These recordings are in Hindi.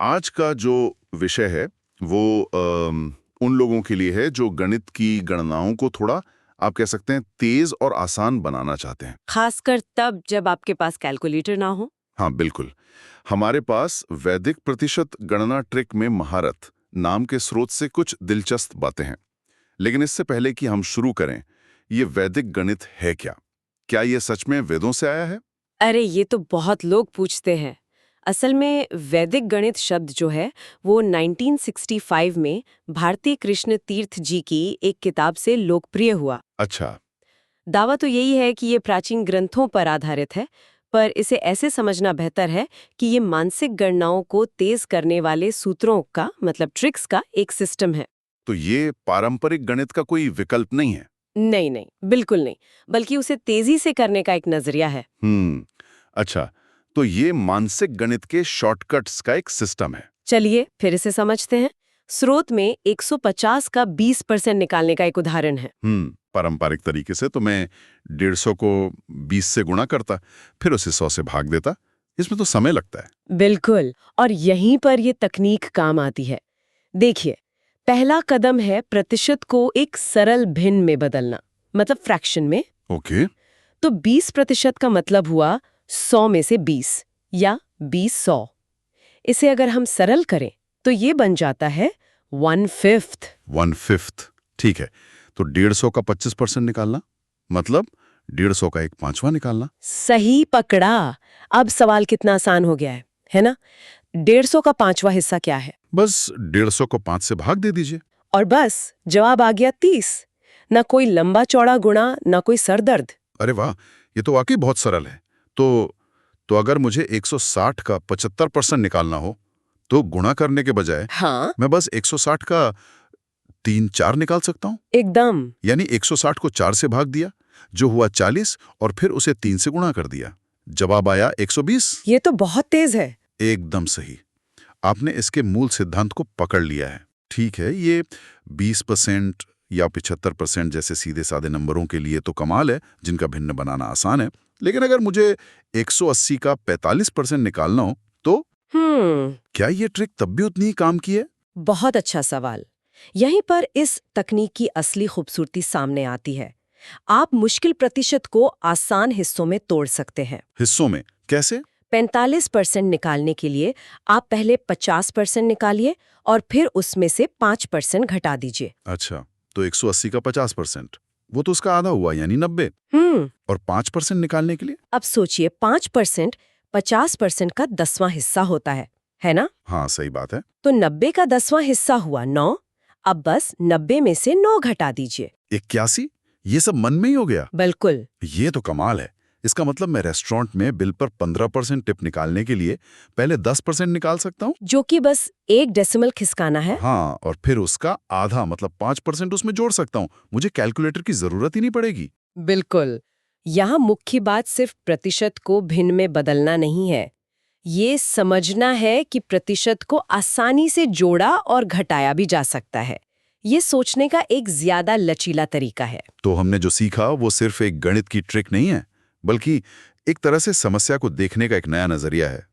आज का जो विषय है वो उन लोगों के लिए है जो गणित की गणनाओं को थोड़ा आप कह सकते हैं तेज और आसान बनाना चाहते हैं। खासकर तब जब आपके पास कैलकुलेटर ना हो। हाँ बिल्कुल। हमारे पास वैदिक प्रतिशत गणना ट्रिक में महारत नाम के स्रोत से कुछ दिलचस्प बातें हैं। लेकिन इससे पहले कि हम शुरू करें, ये वैदिक गणित है क्या? क्या ये सच में वेदों से आया है? अरे ये तो बहुत लोग पूछते हैं। असल में वैदिक गणित शब्द जो है वो 1965 में भारती कृष्ण तीर्थ जी की एक किताब से लोकप्रिय हुआ। अच्छा। दावा तो यही है कि ये प्राचीन ग्रंथों पर आधारित है, पर इसे ऐसे समझना बेहतर है कि ये मानसिक गणनाओं को तेज करने वाले सूत्रों का मतलब ट्रिक्स का एक सिस्टम है। तो ये पारंपरिक गणित का कोई विकल्प नहीं है? नहीं नहीं, बिल्कुल नहीं, बल्कि उसे तेजी से करने का एक नजरिया है। अच्छा। तो ये मानसिक गणित के शॉर्टकट्स का एक सिस्टम है। चलिए फिर इसे समझते हैं। स्रोत में 150 का 20% निकालने का एक उदाहरण है। पारंपरिक तरीके से तो मैं 150 को 20 से गुणा करता, फिर उसे 100 से भाग देता। इसमें तो समय लगता है। बिल्कुल, और यहीं पर ये तकनीक काम आती है। देखिए, पहला कदम है प्रतिशत को एक सरल भिन्न में बदलना, मतलब फ्रैक्शन में। ओके। तो 20% का मतलब हुआ 100 में से 20 या 20/100। इसे अगर हम सरल करें तो ये बन जाता है 1/5। 1/5 ठीक है। तो 150 का 25% निकालना मतलब 150 का 1/5वां निकालना। सही पकड़ा। अब सवाल कितना आसान हो गया है ना? 150 का 5वां हिस्सा क्या है? बस 150 को 5 से भाग दे दीजिए। और बस जवाब आ गया 30। ना कोई लंबा चौड़ा गुणा, ना कोई सरदर्द। अरे वाह, ये तो वाकई बहुत सरल है। तो अगर मुझे 160 का 75% निकालना हो तो गुणा करने के बजाय हाँ, मैं बस 160 का 3/4 निकाल सकता हूँ। एकदम। यानी 160 को 4 से भाग दिया, जो हुआ 40, और फिर उसे 3 से गुणा कर दिया। जवाब आया 120। ये तो बहुत तेज है। एकदम सही। आपने इसके मूल सिद्धांत को पकड़ लिया है। ठीक है, ये 20% या 75% जैसे सीधे साधे नंबरों के लिए तो कमाल है, जिनका भिन्न बनाना आसान है। लेकिन अगर मुझे 180 का 45% निकालना हो तो क्या ये ट्रिक तब भी उतनी ही काम की है? बहुत अच्छा सवाल। यहीं पर इस तकनीक की असली खूबसूरती सामने आती है। आप मुश्किल प्रतिशत को आसान हिस्सों में तोड़ सकते हैं। हिस्सों में कैसे? 45% निकालने के लिए आप पहले 50% निकालिए और फिर उसमें से 5% घटा दीजिए। अच्छा, तो 180 का 50%, वो तो उसका आधा हुआ, यानी 90। और 5% निकालने के लिए? अब सोचिए, 5% 50% का 10वां हिस्सा होता है ना? हाँ सही बात है। तो 90 का 10वां हिस्सा हुआ 9। अब बस 90 में से 9 घटा दीजिए। 81? ये सब मन में ही हो गया? बिल्कुल। ये तो कमाल है। इसका मतलब मैं रेस्टोरेंट में बिल पर 15% टिप निकालने के लिए पहले 10% निकाल सकता हूँ? जो कि बस 1 डेसिमल खिसकाना है। हाँ, और फिर उसका आधा मतलब 5% उसमें जोड़ सकता हूँ। मुझे कैलकुलेटर की जरूरत ही नहीं पड़ेगी। बिल्कुल। यहाँ मुख्य बात सिर्फ प्रतिशत को भिन्न में बदलना नहीं है। ये समझना है कि प्रतिशत को आसानी से जोड़ा और घटाया भी जा सकता है। ये सोचने का एक ज्यादा लचीला तरीका है। तो हमने जो सीखा वो सिर्फ एक गणित की ट्रिक नहीं है, बल्कि एक तरह से समस्या को देखने का एक नया नजरिया है।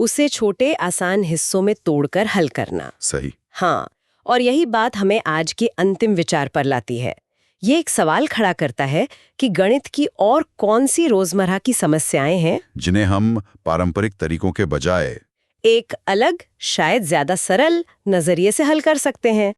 उसे छोटे आसान हिस्सों में तोड़कर हल करना। सही। हाँ, और यही बात हमें आज के अंतिम विचार पर लाती है। ये एक सवाल खड़ा करता है कि गणित की और कौन सी रोजमर्रा की समस्याएं हैं जिन्हें हम पारंपरिक तरीकों के बजाय एक अलग, शायद ज्यादा सरल नजरिए से हल कर सकते हैं।